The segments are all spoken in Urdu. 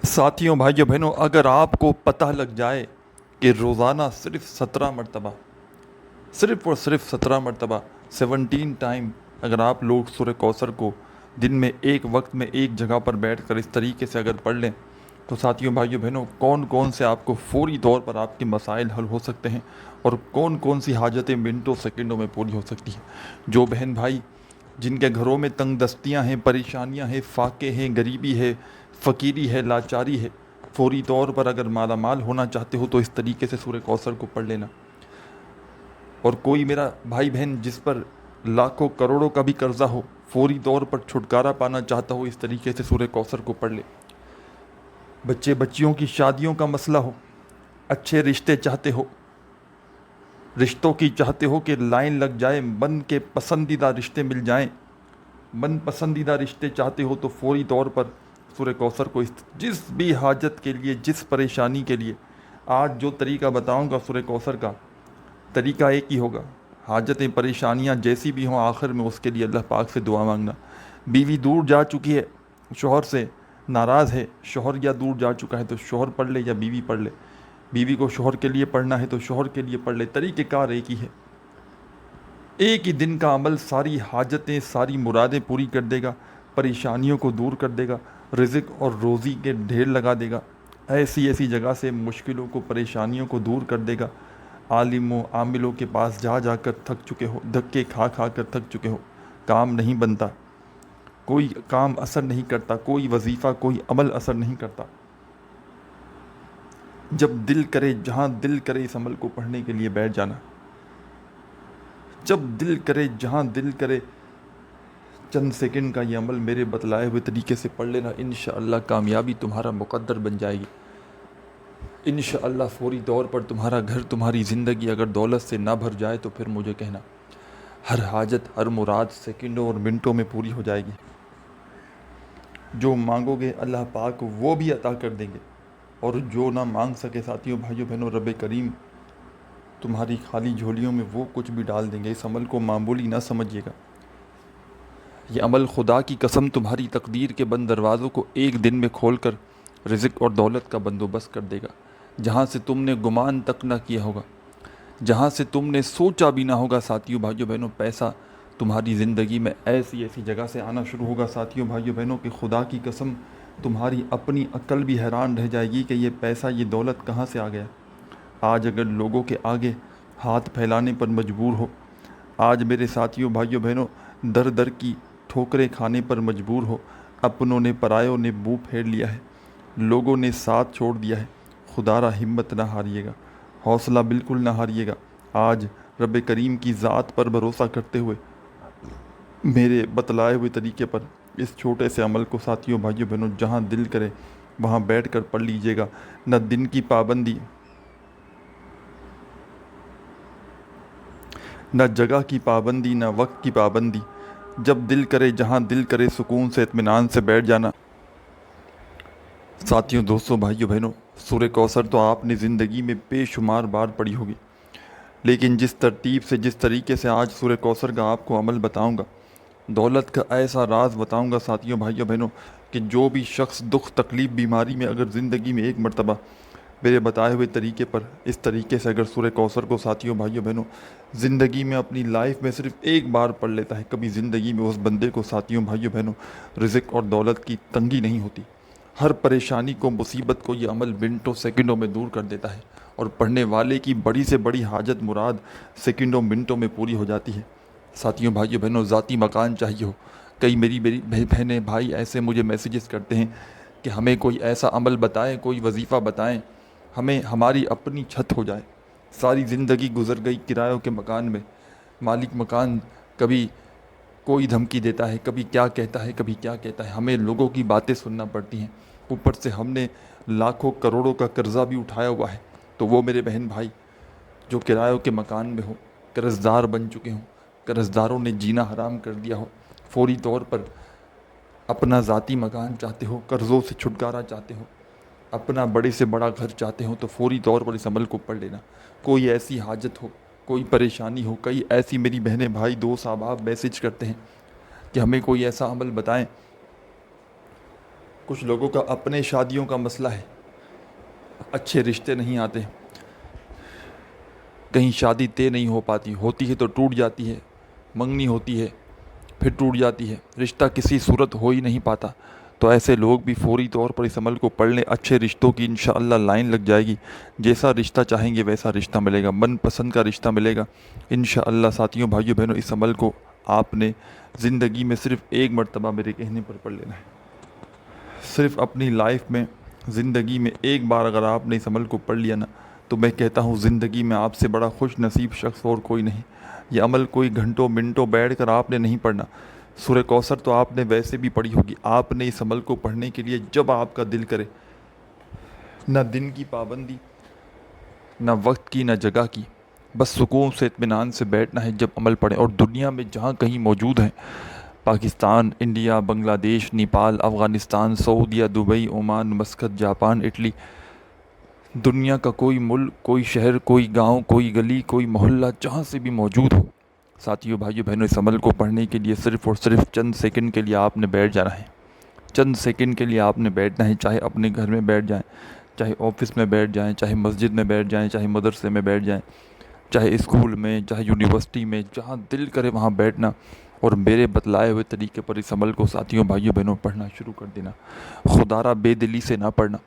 ساتھیوں بھائیوں بہنوں، اگر آپ کو پتہ لگ جائے کہ روزانہ صرف 17 مرتبہ 17 ٹائم اگر آپ لوگ سورہ کوثر کو دن میں ایک وقت میں ایک جگہ پر بیٹھ کر اس طریقے سے اگر پڑھ لیں تو ساتھیوں بھائیوں بہنوں، کون کون سے آپ کو فوری طور پر آپ کے مسائل حل ہو سکتے ہیں اور کون کون سی حاجتیں منٹوں سیکنڈوں میں پوری ہو سکتی ہیں۔ جو بہن بھائی جن کے گھروں میں تنگ دستیاں ہیں، پریشانیاں ہیں، فاقے ہیں، غریبی ہے، فقیری ہے، لاچاری ہے، فوری طور پر اگر مالا مال ہونا چاہتے ہو تو اس طریقے سے سورہ کوثر کو پڑھ لینا۔ اور کوئی میرا بھائی بہن جس پر لاکھوں کروڑوں کا بھی قرضہ ہو، فوری طور پر چھٹکارا پانا چاہتا ہو، اس طریقے سے سورہ کوثر کو پڑھ لے۔ بچے بچیوں کی شادیوں کا مسئلہ ہو، اچھے رشتے چاہتے ہو، رشتوں کی چاہتے ہو کہ لائن لگ جائے، من کے پسندیدہ رشتے مل جائیں، من پسندیدہ رشتے چاہتے ہو تو فوری طور پر سورہ کوثر کو جس بھی حاجت کے لیے، جس پریشانی کے لیے آج جو طریقہ بتاؤں گا سورہ کوثر کا، طریقہ ایک ہی ہوگا۔ حاجتیں پریشانیاں جیسی بھی ہوں، آخر میں اس کے لیے اللہ پاک سے دعا مانگنا۔ بیوی دور جا چکی ہے، شوہر سے ناراض ہے، شوہر یا دور جا چکا ہے تو شوہر پڑھ لے یا بیوی پڑھ لے۔ بیوی کو شوہر کے لیے پڑھنا ہے تو شوہر کے لیے پڑھ لے۔ طریقہ کار ایک ہی ہے، ایک ہی دن کا عمل ساری حاجتیں، ساری مرادیں پوری کر دے گا، پریشانیوں کو دور کر دے گا، رزق اور روزی کے ڈھیر لگا دے گا، ایسی ایسی جگہ سے مشکلوں کو، پریشانیوں کو دور کر دے گا۔ عالموں عاملوں کے پاس جا جا کر تھک چکے ہو، دھکے کھا کھا کر تھک چکے ہو، کام نہیں بنتا، کوئی کام اثر نہیں کرتا، کوئی وظیفہ، کوئی عمل اثر نہیں کرتا۔ جب دل کرے، جہاں دل کرے اس عمل کو پڑھنے کے لیے بیٹھ جانا، جب دل کرے، جہاں دل کرے، چند سیکنڈ کا یہ عمل میرے بتلائے ہوئے طریقے سے پڑھ لینا، انشاءاللہ کامیابی تمہارا مقدر بن جائے گی۔ انشاءاللہ فوری طور پر تمہارا گھر، تمہاری زندگی اگر دولت سے نہ بھر جائے تو پھر مجھے کہنا، ہر حاجت، ہر مراد سیکنڈوں اور منٹوں میں پوری ہو جائے گی۔ جو مانگو گے اللہ پاک وہ بھی عطا کر دیں گے، اور جو نہ مانگ سکے ساتھیوں بھائیوں بہنوں، رب کریم تمہاری خالی جھولیوں میں وہ کچھ بھی ڈال دیں گے۔ اس عمل کو معمولی نہ سمجھیے گا، یہ عمل خدا کی قسم تمہاری تقدیر کے بند دروازوں کو ایک دن میں کھول کر رزق اور دولت کا بندوبست کر دے گا، جہاں سے تم نے گمان تک نہ کیا ہوگا، جہاں سے تم نے سوچا بھی نہ ہوگا۔ ساتھیوں بھائیوں بہنوں، پیسہ تمہاری زندگی میں ایسی ایسی جگہ سے آنا شروع ہوگا ساتھیوں بھائیوں بہنوں کہ خدا کی قسم تمہاری اپنی عقل بھی حیران رہ جائے گی کہ یہ پیسہ، یہ دولت کہاں سے آ گیا۔ آج اگر لوگوں کے آگے ہاتھ پھیلانے پر مجبور ہو، آج میرے ساتھیوں بھائیوں بہنوں در در کی ٹھوکریں کھانے پر مجبور ہو، اپنوں نے پرایوں نے منہ پھیر لیا ہے، لوگوں نے ساتھ چھوڑ دیا ہے، خدا را ہمت نہ ہاریے گا، حوصلہ بالکل نہ ہاریے گا۔ آج رب کریم کی ذات پر بھروسہ کرتے ہوئے میرے بتلائے ہوئے طریقے پر اس چھوٹے سے عمل کو ساتھیوں بھائیوں بہنوں جہاں دل کرے وہاں بیٹھ کر پڑھ لیجئے گا۔ نہ دن کی پابندی، نہ جگہ کی پابندی، نہ وقت کی پابندی، جب دل کرے، جہاں دل کرے، سکون سے، اطمینان سے بیٹھ جانا۔ ساتھیوں، دوستوں، بھائیوں بہنوں، سورہ کوثر تو آپ نے زندگی میں بے شمار بار پڑھی ہوگی، لیکن جس ترتیب سے، جس طریقے سے آج سورہ کوثر کا آپ کو عمل بتاؤں گا، دولت کا ایسا راز بتاؤں گا ساتھیوں بھائیوں بہنوں کہ جو بھی شخص دکھ تکلیف بیماری میں اگر زندگی میں ایک مرتبہ میرے بتائے ہوئے طریقے پر اس طریقے سے اگر سورہ کوثر کو ساتھیوں بھائیوں بہنوں زندگی میں اپنی لائف میں صرف ایک بار پڑھ لیتا ہے، کبھی زندگی میں اس بندے کو ساتھیوں بھائیوں بہنوں رزق اور دولت کی تنگی نہیں ہوتی۔ ہر پریشانی کو، مصیبت کو یہ عمل منٹوں سیکنڈوں میں دور کر دیتا ہے، اور پڑھنے والے کی بڑی سے بڑی حاجت مراد سیکنڈوں منٹوں میں پوری ہو جاتی ہے۔ ساتھیوں بھائیوں بہنوں، ذاتی مکان چاہیے ہو، کئی میری بہنیں بھائی ایسے مجھے میسیجز کرتے ہیں کہ ہمیں کوئی ایسا عمل بتائیں، کوئی وظیفہ بتائیں، ہمیں ہماری اپنی چھت ہو جائے۔ ساری زندگی گزر گئی کرایوں کے مکان میں، مالک مکان کبھی کوئی دھمکی دیتا ہے، کبھی کیا کہتا ہے، کبھی کیا کہتا ہے، ہمیں لوگوں کی باتیں سننا پڑتی ہیں، اوپر سے ہم نے لاکھوں کروڑوں کا قرضہ بھی اٹھایا ہوا ہے۔ تو وہ میرے بہن بھائی جو کرایوں کے مکان میں ہو، قرض دار بن چکے ہوں، قرض داروں نے جینا حرام کر دیا ہو، فوری طور پر اپنا ذاتی مکان چاہتے ہو، قرضوں سے چھٹکارا چاہتے ہو، اپنا بڑے سے بڑا گھر چاہتے ہو، تو فوری طور پر اس عمل کو پڑھ لینا۔ کوئی ایسی حاجت ہو، کوئی پریشانی ہو، کئی ایسی میری بہنیں بھائی دوست احباب میسج کرتے ہیں کہ ہمیں کوئی ایسا عمل بتائیں، کچھ لوگوں کا اپنے شادیوں کا مسئلہ ہے، اچھے رشتے نہیں آتے، کہیں شادی طے نہیں ہو پاتی، ہوتی ہے تو ٹوٹ جاتی ہے، منگنی ہوتی ہے پھر ٹوٹ جاتی ہے، رشتہ کسی صورت ہو ہی نہیں پاتا۔ تو ایسے لوگ بھی فوری طور پر اس عمل کو پڑھ لیں، اچھے رشتوں کی انشاءاللہ لائن لگ جائے گی، جیسا رشتہ چاہیں گے ویسا رشتہ ملے گا، من پسند کا رشتہ ملے گا انشاءاللہ۔ ساتھیوں، بھائیوں، بہنوں، اس عمل کو آپ نے زندگی میں صرف ایک مرتبہ میرے کہنے پر پڑھ لینا ہے، صرف اپنی لائف میں، زندگی میں ایک بار اگر آپ نے اس عمل کو پڑھ لیا نا، تو میں کہتا ہوں زندگی میں آپ سے بڑا خوش نصیب شخص اور کوئی نہیں۔ یہ عمل کوئی گھنٹوں منٹوں بیٹھ کر آپ نے نہیں پڑھنا، سورہ کوثر تو آپ نے ویسے بھی پڑھی ہوگی، آپ نے اس عمل کو پڑھنے کے لیے جب آپ کا دل کرے، نہ دن کی پابندی، نہ وقت کی، نہ جگہ کی، بس سکون سے اطمینان سے بیٹھنا ہے جب عمل پڑھیں۔ اور دنیا میں جہاں کہیں موجود ہیں، پاکستان، انڈیا، بنگلہ دیش، نیپال، افغانستان، سعودیہ، Dubai, Oman, Muscat, Japan, Italy, دنیا کا کوئی ملک، کوئی شہر، کوئی گاؤں، کوئی گلی، کوئی محلہ، جہاں سے بھی موجود ہو، ساتھیوں، بھائیوں، بہنوں، اس عمل کو پڑھنے کے لیے صرف اور صرف چند سیکنڈ کے لیے آپ نے بیٹھ جانا ہے، چند سیکنڈ کے لیے آپ نے بیٹھنا ہے، چاہے اپنے گھر میں بیٹھ جائیں، چاہے آفس میں بیٹھ جائیں، چاہے مسجد میں بیٹھ جائیں، چاہے مدرسے میں بیٹھ جائیں، چاہے اسکول میں، چاہے یونیورسٹی میں، جہاں دل کرے وہاں بیٹھنا، اور میرے بتلائے ہوئے طریقے پر اس عمل کو ساتھیوں، بھائیوں، بہنوں، پڑھنا شروع کر دینا۔ خدا را بے دلی سے نہ پڑھنا،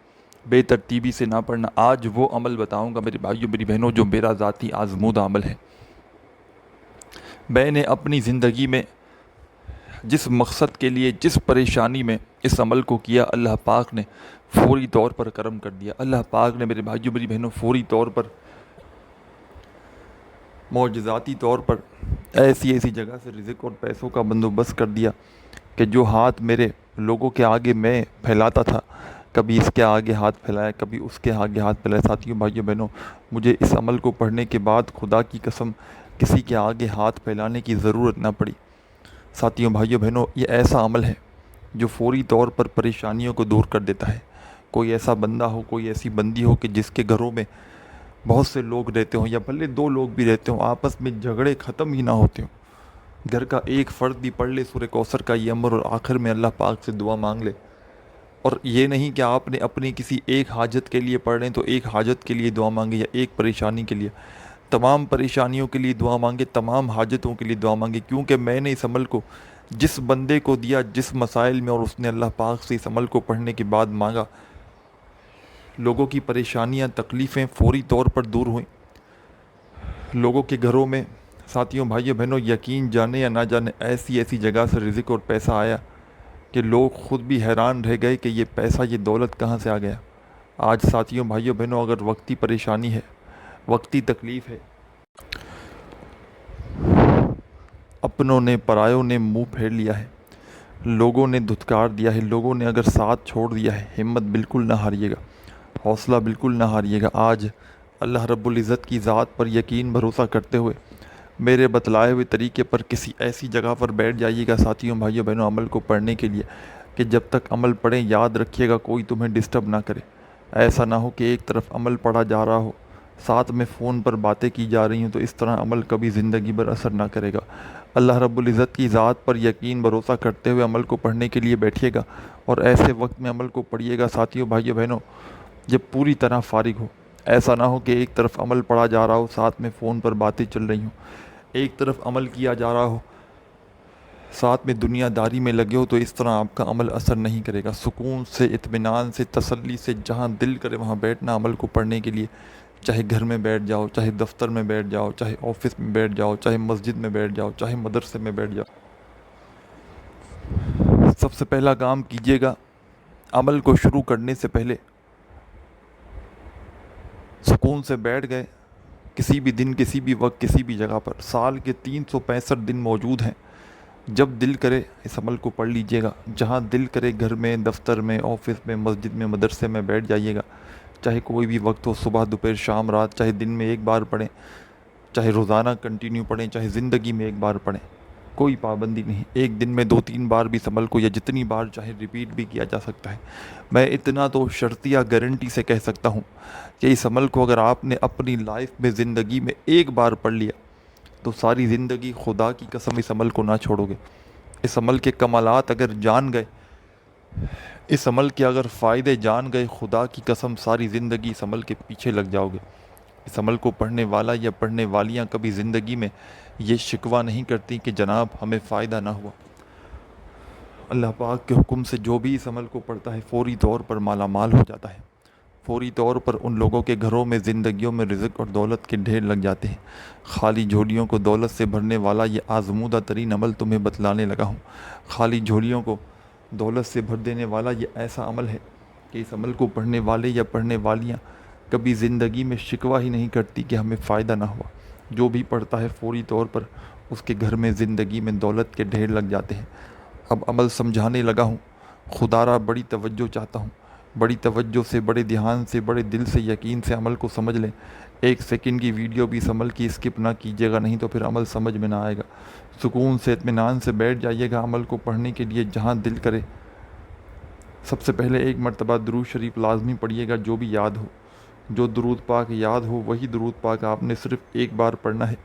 بے ترتیبی سے نہ پڑھنا۔ آج وہ عمل بتاؤں گا میرے بھائیوں، میری بہنوں، جو میرا ذاتی آزمودہ عمل ہے۔ میں نے اپنی زندگی میں جس مقصد کے لیے، جس پریشانی میں اس عمل کو کیا، اللہ پاک نے فوری طور پر کرم کر دیا۔ اللہ پاک نے میرے بھائیوں، میری بہنوں، فوری طور پر، معجزاتی طور پر ایسی ایسی جگہ سے رزق اور پیسوں کا بندوبست کر دیا کہ جو ہاتھ میرے لوگوں کے آگے میں پھیلاتا تھا، کبھی اس کے آگے ہاتھ پھیلایا، کبھی اس کے آگے ہاتھ پھیلایا۔ ساتھیوں، بھائیوں، بہنوں، مجھے اس عمل کو پڑھنے کے بعد خدا کی قسم کسی کے آگے ہاتھ پھیلانے کی ضرورت نہ پڑی۔ ساتھیوں، بھائیوں، بہنوں، یہ ایسا عمل ہے جو فوری طور پر پریشانیوں کو دور کر دیتا ہے۔ کوئی ایسا بندہ ہو، کوئی ایسی بندی ہو کہ جس کے گھروں میں بہت سے لوگ رہتے ہوں، یا بھلے دو لوگ بھی رہتے ہوں، آپس میں جھگڑے ختم ہی نہ ہوتے ہوں، گھر کا ایک فرد بھی پڑھ لے سورہ کوثر کا یہ امر، اور آخر میں اللہ پاک سے دعا مانگ لے، اور یہ نہیں کہ آپ نے اپنی کسی ایک حاجت کے لیے پڑھ لیں تو ایک حاجت کے لیے دعا مانگے، یا ایک پریشانی کے لیے، تمام پریشانیوں کے لیے دعا مانگے، تمام حاجتوں کے لیے دعا مانگے، کیونکہ میں نے اس عمل کو جس بندے کو دیا، جس مسائل میں، اور اس نے اللہ پاک سے اس عمل کو پڑھنے کے بعد مانگا، لوگوں کی پریشانیاں، تکلیفیں فوری طور پر دور ہوئیں، لوگوں کے گھروں میں، ساتھیوں، بھائیوں، بہنوں، یقین جانے یا نہ جانے، ایسی ایسی جگہ سے رزق اور پیسہ آیا کہ لوگ خود بھی حیران رہ گئے کہ یہ پیسہ، یہ دولت کہاں سے آ گیا۔ آج ساتھیوں، بھائیوں، بہنوں، اگر وقتی پریشانی ہے، وقتی تکلیف ہے، اپنوں نے، پرایوں نے منہ پھیر لیا ہے، لوگوں نے دھتکار دیا ہے، لوگوں نے اگر ساتھ چھوڑ دیا ہے، ہمت بالکل نہ ہاریے گا، حوصلہ بالکل نہ ہاریے گا۔ آج اللہ رب العزت کی ذات پر یقین بھروسہ کرتے ہوئے میرے بتلائے ہوئے طریقے پر کسی ایسی جگہ پر بیٹھ جائیے گا ساتھیوں، بھائیوں، بہنوں، عمل کو پڑھنے کے لیے، کہ جب تک عمل پڑھیں یاد رکھیے گا کوئی تمہیں ڈسٹرب نہ کرے۔ ایسا نہ ہو کہ ایک طرف عمل پڑھا جا رہا ہو، ساتھ میں فون پر باتیں کی جا رہی ہوں، تو اس طرح عمل کبھی زندگی بھر اثر نہ کرے گا۔ اللہ رب العزت کی ذات پر یقین بھروسہ کرتے ہوئے عمل کو پڑھنے کے لیے بیٹھیے گا، اور ایسے وقت میں عمل کو پڑھیے گا ساتھیوں، بھائیوں، بہنوں، جب پوری طرح فارغ ہو۔ ایسا نہ ہو کہ ایک طرف عمل پڑھا جا رہا ہو، ساتھ میں فون پر باتیں چل رہی ہوں، ایک طرف عمل کیا جا رہا ہو، ساتھ میں دنیا داری میں لگے ہو، تو اس طرح آپ کا عمل اثر نہیں کرے گا۔ سکون سے، اطمینان سے، تسلی سے، جہاں دل کرے وہاں بیٹھنا عمل کو پڑھنے کے لیے، چاہے گھر میں بیٹھ جاؤ، چاہے دفتر میں بیٹھ جاؤ، چاہے آفس میں بیٹھ جاؤ، چاہے مسجد میں بیٹھ جاؤ، چاہے مدرسے میں بیٹھ جاؤ۔ سب سے پہلا کام کیجیے گا، عمل کو شروع کرنے سے پہلے سکون سے بیٹھ گئے، کسی بھی دن، کسی بھی وقت، کسی بھی جگہ پر، سال کے 365 دن موجود ہیں، جب دل کرے اس عمل کو پڑھ لیجئے گا، جہاں دل کرے گھر میں، دفتر میں، آفس میں، مسجد میں، مدرسے میں بیٹھ جائیے گا، چاہے کوئی بھی وقت ہو، صبح، دوپہر، شام، رات، چاہے دن میں ایک بار پڑھیں، چاہے روزانہ کنٹینیو پڑھیں، چاہے زندگی میں ایک بار پڑھیں، کوئی پابندی نہیں، ایک دن میں 2-3 بار بھی اس عمل کو، یا جتنی بار چاہے ریپیٹ بھی کیا جا سکتا ہے۔ میں اتنا تو شرطیہ گارنٹی سے کہہ سکتا ہوں کہ اس عمل کو اگر آپ نے اپنی لائف میں، زندگی میں ایک بار پڑھ لیا، تو ساری زندگی خدا کی قسم اس عمل کو نہ چھوڑو گے۔ اس عمل کے کمالات اگر جان گئے، اس عمل کے اگر فائدے جان گئے، خدا کی قسم ساری زندگی اس عمل کے پیچھے لگ جاؤ گے۔ اس عمل کو پڑھنے والا یا پڑھنے والیاں کبھی زندگی میں یہ شکوہ نہیں کرتی کہ جناب ہمیں فائدہ نہ ہوا۔ اللہ پاک کے حکم سے جو بھی اس عمل کو پڑھتا ہے فوری طور پر مالا مال ہو جاتا ہے۔ فوری طور پر ان لوگوں کے گھروں میں، زندگیوں میں رزق اور دولت کے ڈھیر لگ جاتے ہیں۔ خالی جھولیوں کو دولت سے بھرنے والا یہ آزمودہ ترین عمل تمہیں بتلانے لگا ہوں۔ خالی جھولیوں کو دولت سے بھر دینے والا یہ ایسا عمل ہے کہ اس عمل کو پڑھنے والے یا پڑھنے والیاں کبھی زندگی میں شکوہ ہی نہیں کرتی کہ ہمیں فائدہ نہ ہوا۔ جو بھی پڑھتا ہے فوری طور پر اس کے گھر میں، زندگی میں دولت کے ڈھیر لگ جاتے ہیں۔ اب عمل سمجھانے لگا ہوں، خدا را بڑی توجہ چاہتا ہوں، بڑی توجہ سے، بڑے دھیان سے، بڑے دل سے، یقین سے عمل کو سمجھ لیں۔ 1 سیکنڈ کی ویڈیو بھی اس عمل کی اسکپ نہ کیجیے گا، نہیں تو پھر عمل سمجھ میں نہ آئے گا۔ سکون سے، اطمینان سے بیٹھ جائیے گا عمل کو پڑھنے کے لیے جہاں دل کرے۔ سب سے پہلے 1 مرتبہ درود شریف لازمی پڑھیے گا، جو بھی یاد ہو۔ جو درود پاک یاد ہو وہی درود پاک آپ نے صرف ایک بار پڑھنا ہے،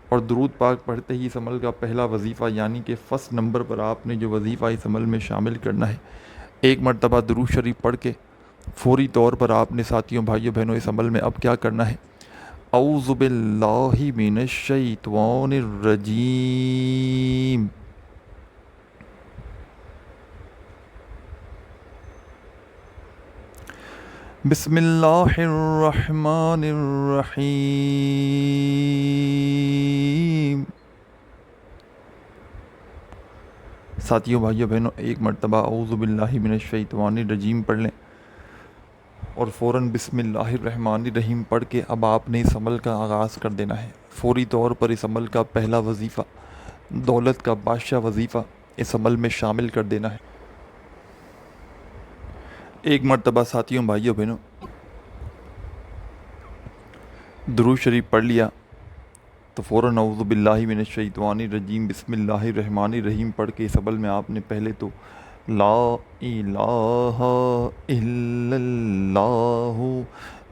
اور درود پاک پڑھتے ہی اس عمل کا پہلا وظیفہ یعنی کہ فرسٹ نمبر پر آپ نے جو وظیفہ اس عمل میں شامل کرنا ہے، 1 مرتبہ درود شریف پڑھ کے فوری طور پر آپ نے ساتھیوں، بھائیوں، بہنوں، اس عمل میں اب کیا کرنا ہے؟ اعوذ باللہ من الشیطان الرجیم، بسم اللہ الرحمن الرحیم۔ ساتھیوں، بھائیوں، بہنوں، 1 مرتبہ اعوذ باللہ من الشیطان الرجیم پڑھ لیں اور فوراً بسم اللہ الرحمن الرحیم پڑھ کے اب آپ نے اس عمل کا آغاز کر دینا ہے۔ فوری طور پر اس عمل کا پہلا وظیفہ، دولت کا بادشاہ وظیفہ، اس عمل میں شامل کر دینا ہے۔ 1 مرتبہ ساتھیوں، بھائیوں، بہنوں، درود شریف پڑھ لیا تو فوراً اعوذ باللہ من الشیطان الرجیم بسم اللہ الرحمن الرحیم پڑھ کے اس عمل میں آپ نے پہلے تو لا الہ الا اللہ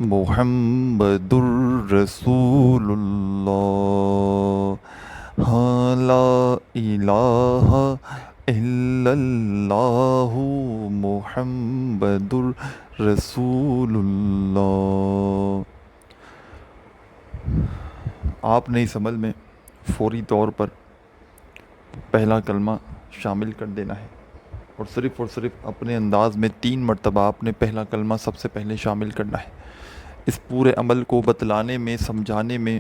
محمد الرسول اللہ، ہاں لا الہ الا اللہ محمد الرسول اللہ۔ آپ نے اس عمل میں فوری طور پر پہلا کلمہ شامل کر دینا ہے، اور صرف اپنے انداز میں 3 مرتبہ آپ نے پہلا کلمہ سب سے پہلے شامل کرنا ہے۔ اس پورے عمل کو بتلانے میں، سمجھانے میں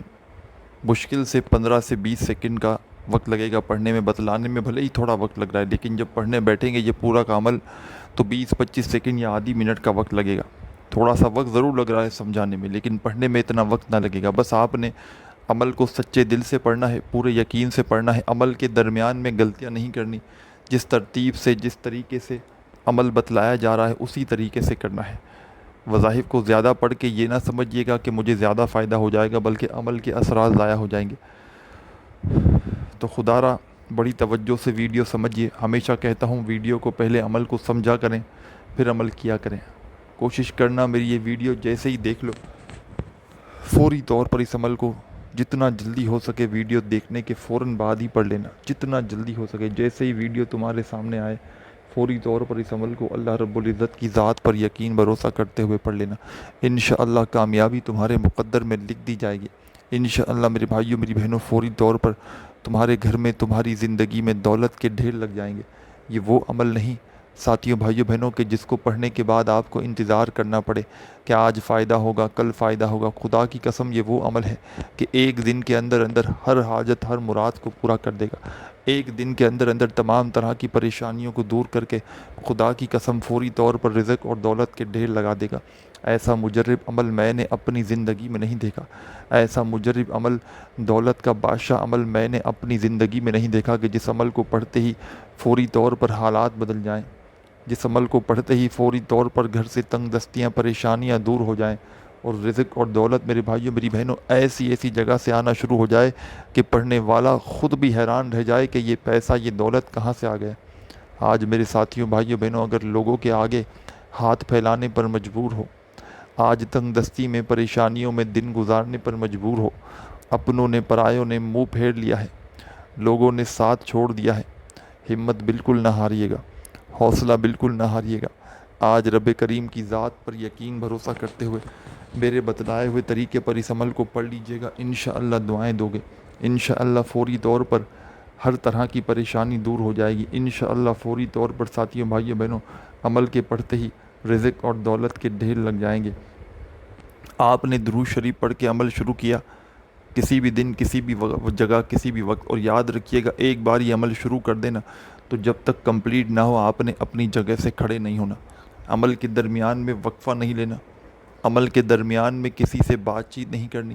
مشکل سے 15 سے 20 سیکنڈ کا وقت لگے گا۔ پڑھنے میں، بتلانے میں بھلے ہی تھوڑا وقت لگ رہا ہے، لیکن جب پڑھنے بیٹھیں گے یہ پورا کا عمل تو 20-25 سیکنڈ یا آدھی منٹ کا وقت لگے گا۔ تھوڑا سا وقت ضرور لگ رہا ہے سمجھانے میں، لیکن پڑھنے میں اتنا وقت نہ لگے گا۔ بس آپ نے عمل کو سچے دل سے پڑھنا ہے، پورے یقین سے پڑھنا ہے، عمل کے درمیان میں غلطیاں نہیں کرنی، جس ترتیب سے، جس طریقے سے عمل بتلایا جا رہا ہے اسی طریقے سے کرنا ہے۔ وظائف کو زیادہ پڑھ کے یہ نہ سمجھیے گا کہ مجھے زیادہ فائدہ ہو جائے گا، بلکہ عمل کے اثرات ضائع ہو جائیں گے۔ تو خدا را بڑی توجہ سے ویڈیو سمجھیے۔ ہمیشہ کہتا ہوں ویڈیو کو پہلے عمل کو سمجھا کریں، پھر عمل کیا کریں۔ کوشش کرنا میری یہ ویڈیو جیسے ہی دیکھ لو فوری طور پر اس عمل کو جتنا جلدی ہو سکے ویڈیو دیکھنے کے فوراً بعد ہی پڑھ لینا، جتنا جلدی ہو سکے۔ جیسے ہی ویڈیو تمہارے سامنے آئے فوری طور پر اس عمل کو اللہ رب العزت کی ذات پر یقین بھروسہ کرتے ہوئے پڑھ لینا۔ انشاءاللہ کامیابی تمہارے مقدر میں لکھ دی جائے گی۔ انشاءاللہ میرے بھائیوں، میری بہنوں، فوری طور پر تمہارے گھر میں، تمہاری زندگی میں دولت کے ڈھیر لگ جائیں گے۔ یہ وہ عمل نہیں ساتھیوں، بھائیوں، بہنوں کہ جس کو پڑھنے کے بعد آپ کو انتظار کرنا پڑے کہ آج فائدہ ہوگا، کل فائدہ ہوگا۔ خدا کی قسم یہ وہ عمل ہے کہ 1 دن کے اندر اندر ہر حاجت، ہر مراد کو پورا کر دے گا۔ 1 دن کے اندر اندر تمام طرح کی پریشانیوں کو دور کر کے خدا کی قسم فوری طور پر رزق اور دولت کے ڈھیر لگا دے گا۔ ایسا مجرب عمل میں نے اپنی زندگی میں نہیں دیکھا، ایسا مجرب عمل، دولت کا بادشاہ عمل میں نے اپنی زندگی میں نہیں دیکھا کہ جس عمل کو پڑھتے ہی فوری طور پر حالات بدل جائیں، جس عمل کو پڑھتے ہی فوری طور پر گھر سے تنگ دستیاں، پریشانیاں دور ہو جائیں، اور رزق اور دولت میرے بھائیوں، میری بہنوں ایسی جگہ سے آنا شروع ہو جائے کہ پڑھنے والا خود بھی حیران رہ جائے کہ یہ پیسہ، یہ دولت کہاں سے آ گیا۔ آج میرے ساتھیوں، بھائیوں، بہنوں، اگر لوگوں کے آگے ہاتھ پھیلانے پر مجبور ہو، آج تنگ دستی میں، پریشانیوں میں دن گزارنے پر مجبور ہو، اپنوں نے، پرایوں نے منہ پھیر لیا ہے، لوگوں نے ساتھ چھوڑ دیا ہے، ہمت بالکل نہ ہاریے گا، حوصلہ بالکل نہ ہاریے گا۔ آج رب کریم کی ذات پر یقین بھروسہ کرتے ہوئے میرے بتلائے ہوئے طریقے پر اس عمل کو پڑھ لیجئے گا، انشاءاللہ دعائیں دو گے، انشاءاللہ فوری طور پر ہر طرح کی پریشانی دور ہو جائے گی، انشاءاللہ فوری طور پر ساتھیوں بھائیوں بہنوں عمل کے پڑھتے ہی رزق اور دولت کے ڈھیر لگ جائیں گے۔ آپ نے درود شریف پڑھ کے عمل شروع کیا کسی بھی دن، کسی بھی جگہ، کسی بھی وقت، اور یاد رکھیے گا ایک بار یہ عمل شروع کر دینا تو جب تک کمپلیٹ نہ ہو آپ نے اپنی جگہ سے کھڑے نہیں ہونا، عمل کے درمیان میں وقفہ نہیں لینا، عمل کے درمیان میں کسی سے بات چیت نہیں کرنی،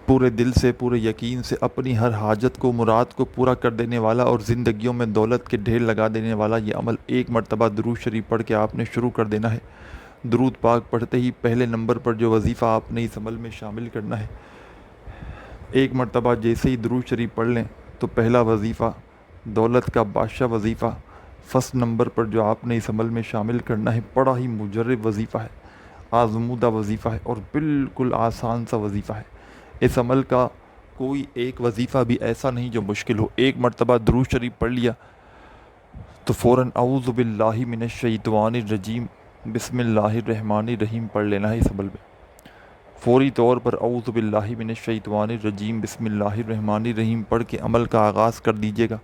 پورے دل سے، پورے یقین سے اپنی ہر حاجت کو، مراد کو پورا کر دینے والا اور زندگیوں میں دولت کے ڈھیر لگا دینے والا یہ عمل ایک مرتبہ درود شریف پڑھ کے آپ نے شروع کر دینا ہے۔ درود پاک پڑھتے ہی پہلے نمبر پر جو وظیفہ آپ نے اس عمل میں شامل کرنا ہے، ایک مرتبہ جیسے ہی درود شریف پڑھ لیں تو پہلا وظیفہ دولت کا بادشاہ وظیفہ فرسٹ نمبر پر جو آپ نے اس عمل میں شامل کرنا ہے، بڑا ہی مجرب وظیفہ ہے، آزمودہ وظیفہ ہے اور بالکل آسان سا وظیفہ ہے۔ اس عمل کا کوئی ایک وظیفہ بھی ایسا نہیں جو مشکل ہو۔ ایک مرتبہ درود شریف پڑھ لیا تو فوراً اعوذ باللہ من الشیطان الرجیم بسم اللہ الرحمن الرحیم پڑھ لینا ہے۔ اس عمل میں فوری طور پر اعوذ باللہ من الشیطان الرجیم بسم اللہ الرحمن الرحیم پڑھ کے عمل کا آغاز کر دیجیے گا،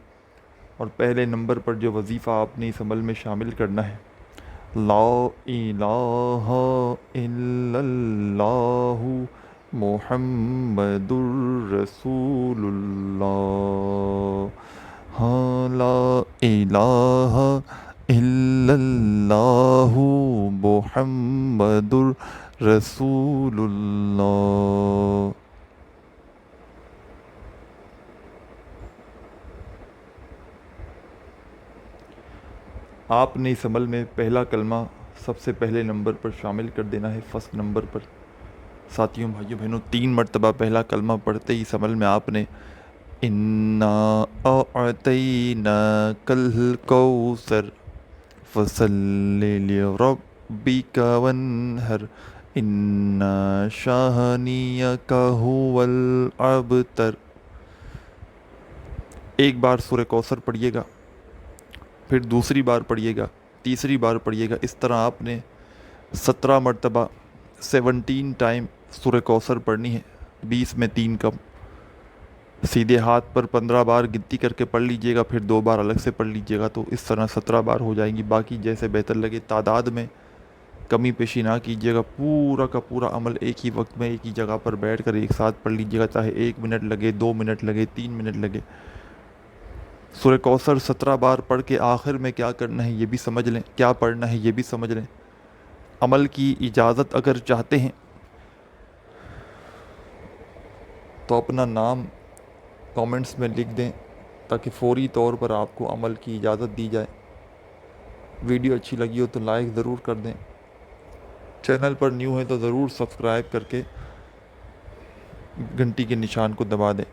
اور پہلے نمبر پر جو وظیفہ آپ نے اس عمل میں شامل کرنا ہے، لا الہ الا اللہ محمد الرسول اللہ، ہاں لا الہ الا اللہ محمد الرسول اللہ۔ آپ نے اس عمل میں پہلا کلمہ سب سے پہلے نمبر پر شامل کر دینا ہے، فرسٹ نمبر پر۔ ساتھیوں بھائیوں بہنوں 3 مرتبہ پہلا کلمہ پڑھتے ہی اس عمل میں آپ نے انا اعطیناک الکوثر فصل لربک وانحر ان شانیک ھو الابتر۔ ایک بار سورہ کوثر پڑھیے گا، پھر دوسری بار پڑھیے گا، تیسری بار پڑھیے گا، اس طرح آپ نے 17 مرتبہ 17 ٹائم سورہ کوثر پڑھنی ہے، 20 میں 3 کم، سیدھے ہاتھ پر 15 بار گنتی کر کے پڑھ لیجئے گا، پھر 2 بار الگ سے پڑھ لیجئے گا، تو اس طرح 17 بار ہو جائیں گی۔ باقی جیسے بہتر لگے، تعداد میں کمی پیشی نہ کیجیے گا، پورا کا پورا عمل ایک ہی وقت میں ایک ہی جگہ پر بیٹھ کر ایک ساتھ پڑھ لیجئے گا، چاہے 1 منٹ لگے، 2 منٹ لگے، 3 منٹ لگے۔ سورہ کوثر 17 بار پڑھ کے آخر میں کیا کرنا ہے یہ بھی سمجھ لیں، کیا پڑھنا ہے یہ بھی سمجھ لیں۔ عمل کی اجازت اگر چاہتے ہیں تو اپنا نام کامنٹس میں لکھ دیں تاکہ فوری طور پر آپ کو عمل کی اجازت دی جائے۔ ویڈیو اچھی لگی ہو تو لائک ضرور کر دیں، چینل پر نیو ہے تو ضرور سبسکرائب کر کے گھنٹی کے نشان کو دبا دیں۔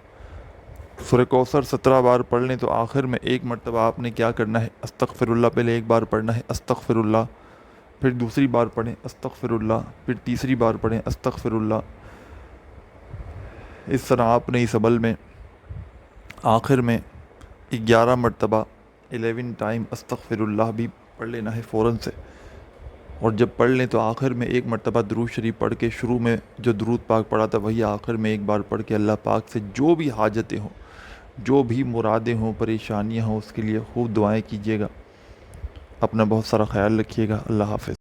سورہ کوثر 17 بار پڑھ لیں تو آخر میں ایک مرتبہ آپ نے کیا کرنا ہے، استغفر اللہ، پہلے ایک بار پڑھنا ہے استغفر اللہ، پھر دوسری بار پڑھیں استغفر اللہ، پھر تیسری بار پڑھیں استغفر اللہ۔ اس طرح آپ نے اس عمل میں آخر میں 11 مرتبہ 11 ٹائم استغفر اللہ بھی پڑھ لینا ہے فوراً سے، اور جب پڑھ لیں تو آخر میں ایک مرتبہ درود شریف پڑھ کے، شروع میں جو درود پاک پڑھا تھا وہی آخر میں ایک بار پڑھ کے اللہ پاک سے جو بھی حاجتیں ہوں، جو بھی مرادیں ہوں، پریشانیاں ہوں، اس کے لیے خوب دعائیں کیجیے گا۔ اپنا بہت سارا خیال رکھیے گا۔ اللہ حافظ۔